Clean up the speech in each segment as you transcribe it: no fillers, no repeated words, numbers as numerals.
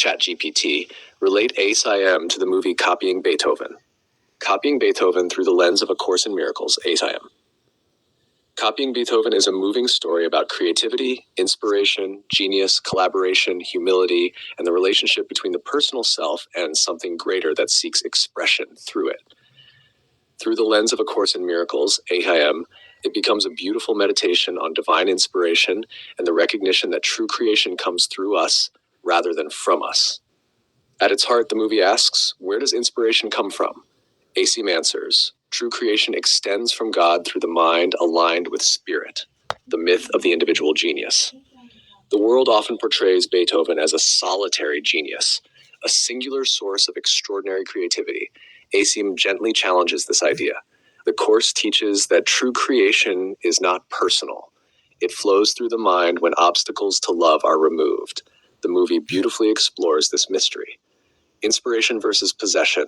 ChatGPT, relate ACIM to the movie Copying Beethoven. Copying Beethoven through the lens of A Course in Miracles, ACIM. Copying Beethoven is a moving story about creativity, inspiration, genius, collaboration, humility, and the relationship between the personal self and something greater that seeks expression through it. Through the lens of A Course in Miracles, ACIM, it becomes a beautiful meditation on divine inspiration and the recognition that true creation comes through us rather than from us. At its heart, the movie asks, where does inspiration come from? ACIM answers, true creation extends from God through the mind aligned with spirit, the myth of the individual genius. The world often portrays Beethoven as a solitary genius, a singular source of extraordinary creativity. ACIM gently challenges this idea. The Course teaches that true creation is not personal. It flows through the mind when obstacles to love are removed. The movie beautifully explores this mystery. Inspiration versus possession.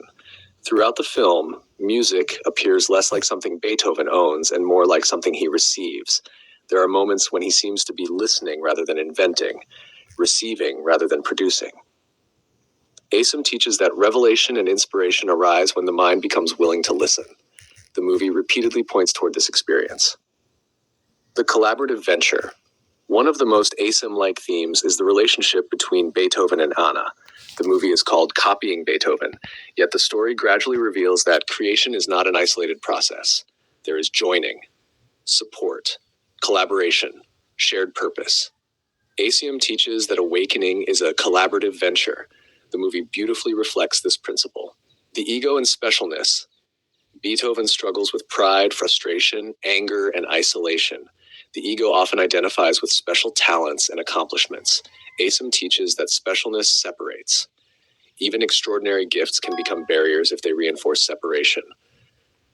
Throughout the film, music appears less like something Beethoven owns and more like something he receives. There are moments when he seems to be listening rather than inventing, receiving rather than producing. ACIM teaches that revelation and inspiration arise when the mind becomes willing to listen. The movie repeatedly points toward this experience. The collaborative venture. One of the most ACIM-like themes is the relationship between Beethoven and Anna. The movie is called Copying Beethoven, yet the story gradually reveals that creation is not an isolated process. There is joining, support, collaboration, shared purpose. ACIM teaches that awakening is a collaborative venture. The movie beautifully reflects this principle. The ego and specialness. Beethoven struggles with pride, frustration, anger, and isolation. The ego often identifies with special talents and accomplishments. ACIM teaches that specialness separates. Even extraordinary gifts can become barriers if they reinforce separation.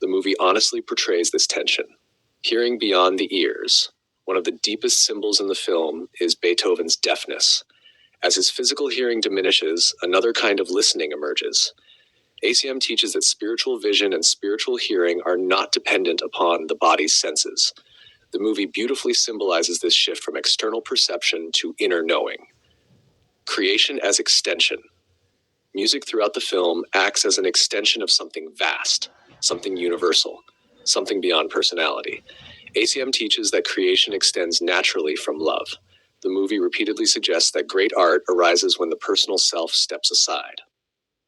The movie honestly portrays this tension. Hearing beyond the ears. One of the deepest symbols in the film is Beethoven's deafness. As his physical hearing diminishes, another kind of listening emerges. ACIM teaches that spiritual vision and spiritual hearing are not dependent upon the body's senses. The movie beautifully symbolizes this shift from external perception to inner knowing. Creation as extension. Music throughout the film acts as an extension of something vast, something universal, something beyond personality. ACIM teaches that creation extends naturally from love. The movie repeatedly suggests that great art arises when the personal self steps aside.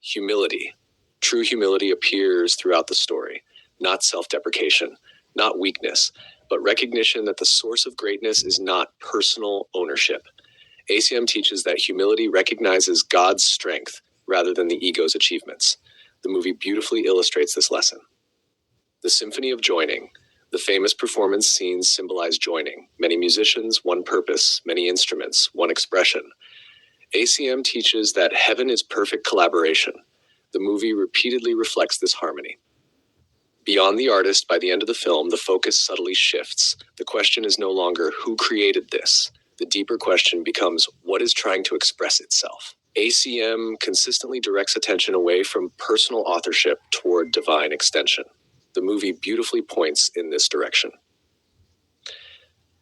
Humility. True humility appears throughout the story, not self-deprecation, not weakness, but recognition that the source of greatness is not personal ownership. ACIM teaches that humility recognizes God's strength rather than the ego's achievements. The movie beautifully illustrates this lesson. The Symphony of Joining. The famous performance scenes symbolize joining. Many musicians, one purpose, many instruments, one expression. ACIM teaches that heaven is perfect collaboration. The movie repeatedly reflects this harmony. Beyond the artist, by the end of the film, the focus subtly shifts. The question is no longer who created this. The deeper question becomes what is trying to express itself. ACIM consistently directs attention away from personal authorship toward divine extension. The movie beautifully points in this direction.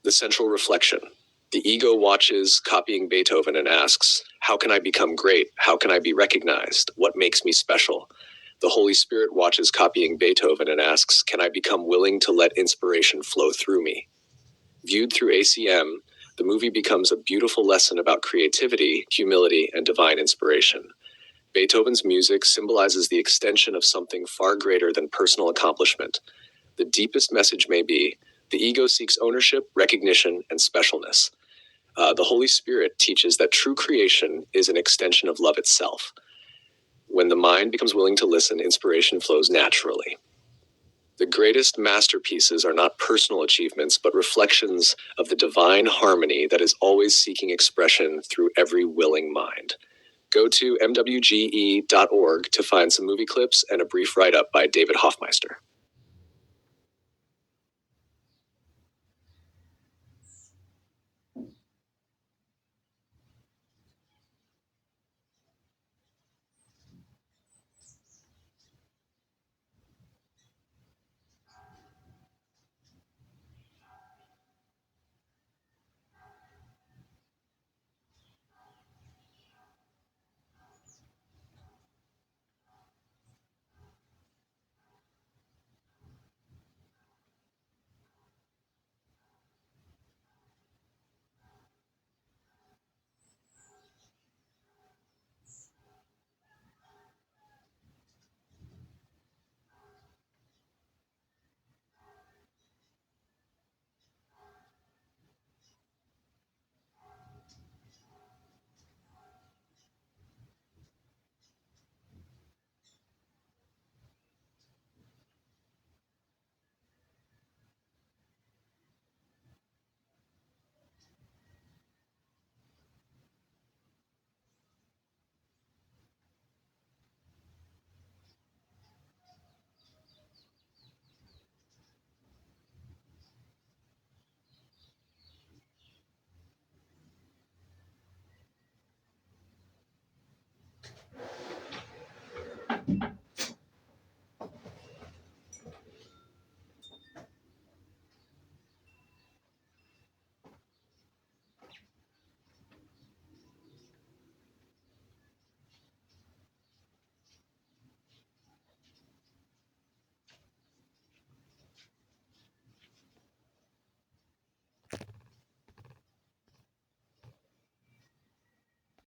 The central reflection. The ego watches Copying Beethoven and asks, how can I become great? How can I be recognized? What makes me special? The Holy Spirit watches Copying Beethoven and asks, can I become willing to let inspiration flow through me? Viewed through ACIM, the movie becomes a beautiful lesson about creativity, humility, and divine inspiration. Beethoven's music symbolizes the extension of something far greater than personal accomplishment. The deepest message may be, the ego seeks ownership, recognition, and specialness. The Holy Spirit teaches that true creation is an extension of love itself. When the mind becomes willing to listen, inspiration flows naturally. The greatest masterpieces are not personal achievements, but reflections of the divine harmony that is always seeking expression through every willing mind. Go to mwge.org to find some movie clips and a brief write-up by David Hoffmeister.